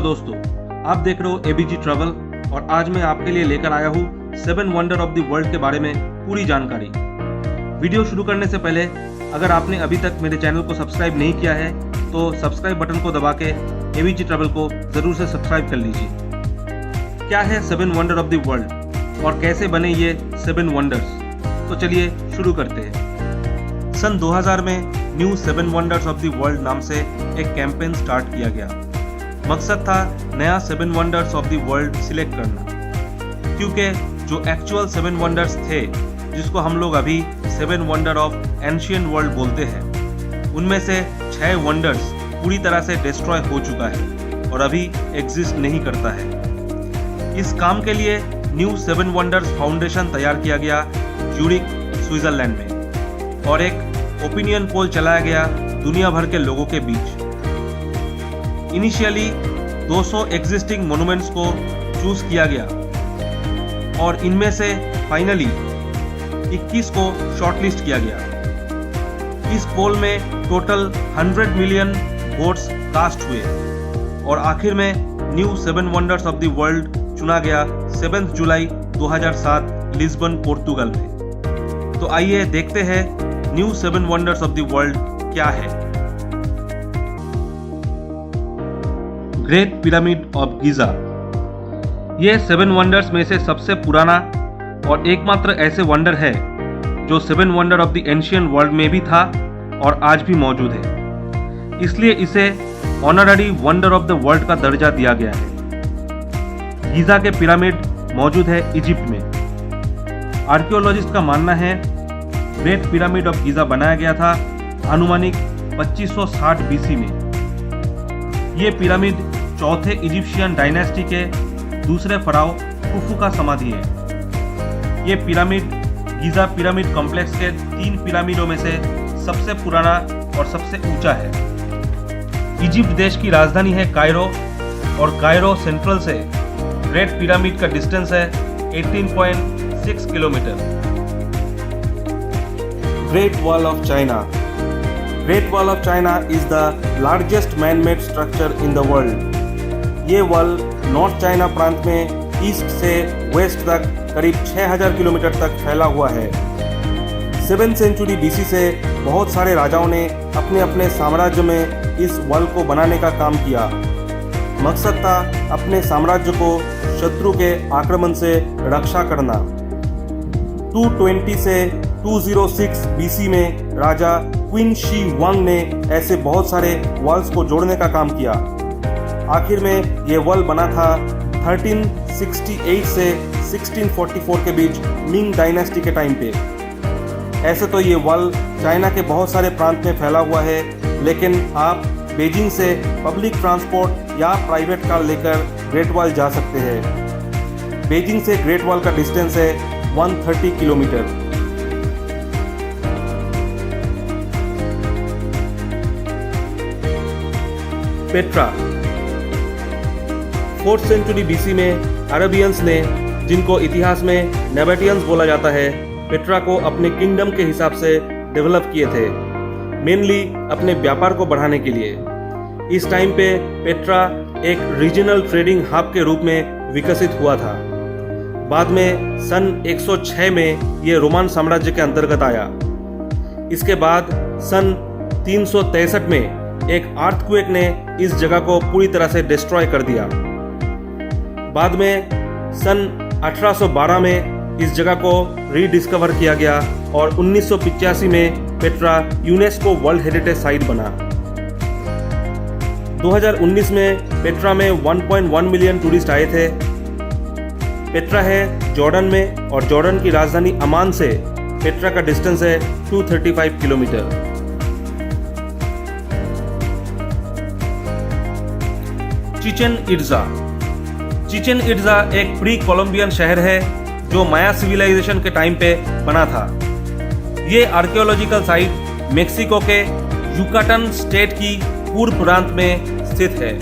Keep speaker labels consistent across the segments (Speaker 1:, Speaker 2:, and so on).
Speaker 1: दोस्तों, आप देख रहे हो एबीजी ट्रैवल और आज मैं आपके लिए लेकर आया हूँ 7 वंडर ऑफ द वर्ल्ड के बारे में पूरी जानकारी। वीडियो शुरू करने से पहले अगर आपने अभी तक मेरे चैनल को सब्सक्राइब नहीं किया है तो सब्सक्राइब बटन को दबा के एबीजी ट्रैवल को ज़रूर से सब्सक्राइब कर लीजिए। क्या है 7 वंडर ऑफ द वर्ल्ड और कैसे बने ये 7 वंडर्स, तो चलिए शुरू करते हैं। सन 2000 में new 7 wonders of the world नाम से एक कैंपेन स्टार्ट किया गया। मकसद था नया 7 wonders of the world select करना, क्योंकि जो एक्चुअल 7 वंडर्स थे जिसको हम लोग अभी 7 वंडर ऑफ एंशियंट वर्ल्ड बोलते हैं, उनमें से 6 वंडर्स पूरी तरह से डिस्ट्रॉय हो चुका है और अभी एग्जिस्ट नहीं करता है। इस काम के लिए न्यू 7 वंडर्स फाउंडेशन तैयार किया गया ज्यूरिख, स्विट्जरलैंड में, और एक ओपिनियन पोल चलाया गया दुनिया भर के लोगों के बीच। इनिशियली 200 एग्जिस्टिंग मोन्यूमेंट्स को चूज किया गया और इनमें से फाइनली 21 को शॉर्टलिस्ट किया गया। इस पोल में टोटल 100 मिलियन वोट्स कास्ट हुए और आखिर में new 7 wonders of the world चुना गया 7 जुलाई 2007 लिस्बन, पोर्तुगल में। तो आइए देखते हैं new 7 wonders of the world क्या है। Great pyramid of Giza. ये 7 वंडर्स में से सबसे पुराना और एकमात्र ऐसे वंडर है जो 7 wonder of the ancient world में भी था और आज भी मौजूद है, इसलिए इसे honorary wonder of the world का दर्जा दिया गया है। गीजा के पिरामिड मौजूद है इजिप्ट में। आर्कियोलॉजिस्ट का मानना है ग्रेट पिरामिड ऑफ गीजा बनाया गया था अनुमानिक 2560 बीसी में। ये पिरामिड चौथे इजिप्शियन डायनेस्टी के दूसरे फराव खुफू का समाधि है। ये पिरामिड गीजा पिरामिड कॉम्प्लेक्स के 3 पिरामिडों में से सबसे पुराना और सबसे ऊंचा है। इजिप्ट देश की राजधानी है कायरो और कायरो सेंट्रल से ग्रेट पिरामिड का डिस्टेंस है 18.6 kilometre. Great wall of China. Great wall of China is the largest man-made structure in the world. ये वॉल नॉर्थ चाइना प्रांत में ईस्ट से वेस्ट तक करीब 6000 किलोमीटर तक फैला हुआ है। 7th सेंचुरी बीसी से बहुत सारे राजाओं ने अपने अपने साम्राज्य में इस वॉल को बनाने का काम किया। मकसद था अपने साम्राज्य को शत्रु के आक्रमण से रक्षा करना। 220 से 206 बीसी में राजा क्वीन शी वांग ने ऐसे बहुत सारे वॉल्स को जोड़ने का काम किया। आखिर में ये वॉल बना था 1368 से 1644 के बीच मिंग डायनेस्टी के टाइम पे। ऐसे तो ये वॉल चाइना के बहुत सारे प्रांत में फैला हुआ है, लेकिन आप बीजिंग से पब्लिक ट्रांसपोर्ट या प्राइवेट कार लेकर ग्रेट वॉल जा सकते हैं। बीजिंग से ग्रेट वॉल का डिस्टेंस है 130 kilometre. Petra. 4th century BC में अरबियंस ने, जिनको इतिहास में नेबाटियंस बोला जाता है, पेट्रा को अपने किंगडम के हिसाब से डेवलप किए थे, मेनली अपने व्यापार को बढ़ाने के लिए। इस टाइम पे पेट्रा एक रीजनल ट्रेडिंग हब के रूप में विकसित हुआ था। बाद में सन 106 में ये रोमन साम्राज्य के अंतर्गत आया। इसके बाद सन 363 में एक अर्थक्वेक ने इस जगह को पूरी तरह से डिस्ट्रॉय कर दिया। बाद में सन 1812 में इस जगह को रीडिस्कवर किया गया और 1985 में Petra UNESCO world heritage site बना। 2019 में पेट्रा में 1.1 मिलियन टूरिस्ट आए थे। पेट्रा है जॉर्डन में और जॉर्डन की राजधानी अमान से पेट्रा का डिस्टेंस है 235 kilometre. Chichen Itza. Chichen Itza एक प्री कोलंबियन शहर है जो माया सिविलाइजेशन के टाइम पे बना था। ये आर्कियोलॉजिकल साइट मेक्सिको के युकाटन स्टेट की पूर्व प्रांत में स्थित है।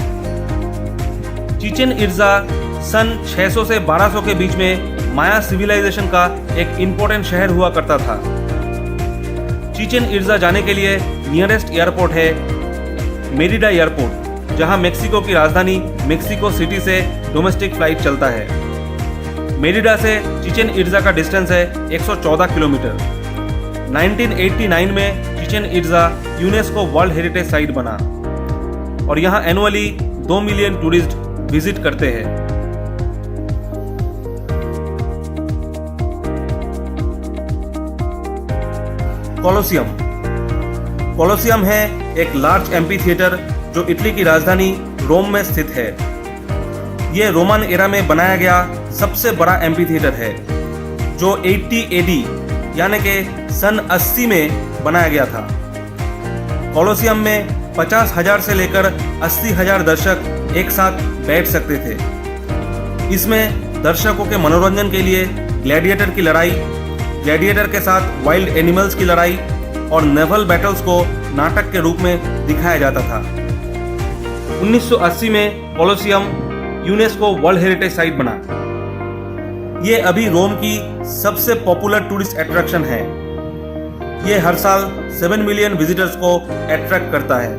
Speaker 1: चिचेन इट्जा सन 600 से 1200 के बीच में माया सिविलाइजेशन का एक इम्पोर्टेंट शहर हुआ करता था। चिचेन इट्जा जाने के लिए नियरेस्ट एयरपोर्ट है मेरिडा एयरपोर्ट, जहां मेक्सिको की राजधानी मेक्सिको सिटी से डोमेस्टिक फ्लाइट चलता है। मेरिडा से चिचेन इट्जा का डिस्टेंस है 114 किलोमीटर। 1989 में Chichen Itza UNESCO world heritage site बना और यहां एनुअली 2 मिलियन टूरिस्ट विजिट करते हैं। कोलोसियम है एक लार्ज एम्पी थिएटर जो इटली की राजधानी रोम में स्थित है। यह रोमन एरा में बनाया गया सबसे बड़ा एम्पी थिएटर है जो 80 AD यानी कि सन 80 में बनाया गया था। कोलोसियम में 50,000 से लेकर 80,000 दर्शक एक साथ बैठ सकते थे। इसमें दर्शकों के मनोरंजन के लिए ग्लैडिएटर की लड़ाई, ग्लैडिएटर के साथ वाइल्ड एनिमल्स की लड़ाई और नेवल बैटल्स को नाटक के रूप में दिखाया जाता था। 1980 में Colosseum UNESCO world heritage site बना। यह अभी रोम की सबसे पॉपुलर टूरिस्ट अट्रैक्शन है। यह हर साल 7 मिलियन विजिटर्स को अट्रैक्ट करता है।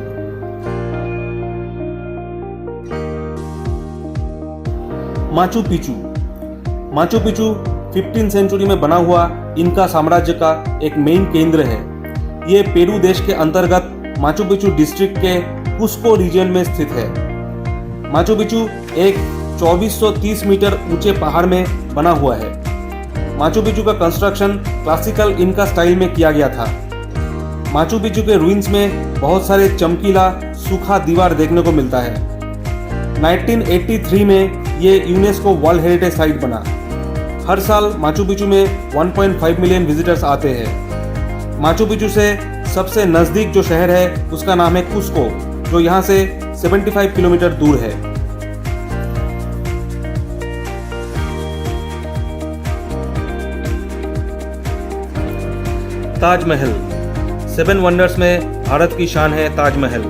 Speaker 1: माचू पिचू 15th सेंचुरी में बना हुआ इनका साम्राज्य का एक मेन केंद्र है। ये पेरू देश के अंतर्गत माचू पिचू डिस्ट्रिक्ट के कुस्को रीजन में स्थित है। माचू पिचू एक 2430 मीटर ऊंचे पहाड़ में बना हुआ है। माचू पिचू का कंस्ट्रक्शन क्लासिकल इनका स्टाइल में किया गया था। माचू पिचू के रूइंस में बहुत सारे चमकीला सूखा दीवार देखने को मिलता है। 1983 में ये यूनेस्को वर्ल्ड हेरिटेज साइट बना। हर साल माचू पिचू में 1.5 मिलियन विजिटर्स आते हैं। माचू पिचू से सबसे नज़दीक जो शहर है उसका नाम है कुस्को, जो यहाँ से 75 किलोमीटर दूर है। ताजमहल 7 वंडर्स में भारत की शान है ताजमहल।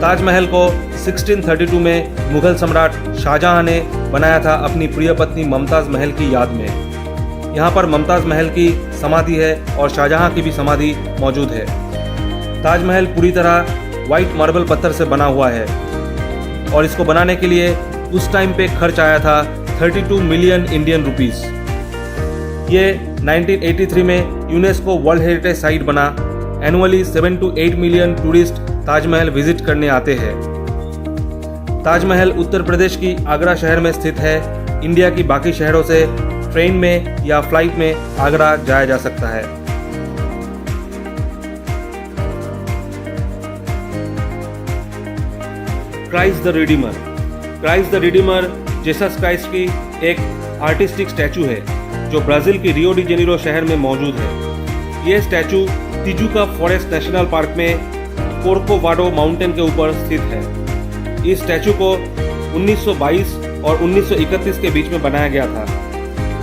Speaker 1: ताजमहल को 1632 में मुगल सम्राट शाहजहां ने बनाया था अपनी प्रिय पत्नी मुमताज़ महल की याद में। यहाँ पर मुमताज़ महल की समाधि है और शाहजहां की भी समाधि मौजूद है। ताजमहल पूरी तरह वाइट मार्बल पत्थर से बना हुआ है और इसको बनाने के लिए उस टाइम पे खर्च आया था 32 मिलियन इंडियन रुपीस। ये 1983 में यूनेस्को वर्ल्ड हेरिटेज साइट बना। Annually 7 to 8 million tourist Taj Mahal visit करने आते हैं। ताजमहल उत्तर प्रदेश की आगरा शहर में स्थित है। इंडिया की बाकी शहरों से ट्रेन में या फ्लाइट में आगरा जाया जा सकता है। Christ the Redeemer Jesus Christ की एक आर्टिस्टिक स्टैचू है जो ब्राजील की रियो डी जेनेरो शहर में मौजूद है। यह statue Tijuca forest national park में कोर्कोवाडो माउंटेन के ऊपर स्थित है। इस स्टैचू को 1922 और 1931 के बीच में बनाया गया था।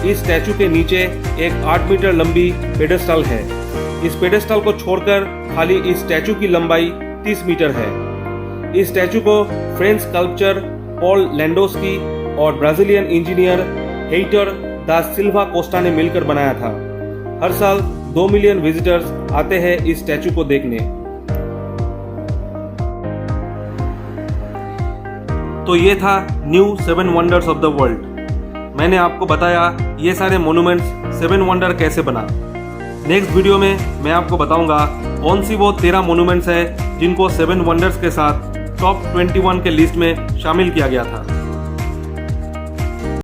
Speaker 1: इस स्टैचू के नीचे एक 8 मीटर लंबी पेडेस्टल है। इस पेडेस्टल को छोड़कर खाली इस स्टैचू की लंबाई 30 मीटर है। इस स्टैचू को फ्रेंच स्कल्पचर पॉल लैंडोस्की और ब्राजीलियन इंजीनियर हेइटर दा सिल्वा कोस्टा ने मिलकर बनाया था। हर साल 2 मिलियन विजिटर्स आते हैं इस स्टैचू को देखने। तो ये था new 7 wonders of the world. मैंने आपको बताया ये सारे मोन्यूमेंट्स 7 वंडर कैसे बना। नेक्स्ट वीडियो में मैं आपको बताऊंगा कौन सी वो 13 मोन्यूमेंट्स है जिनको 7 वंडर्स के साथ टॉप 21 के लिस्ट में शामिल किया गया था।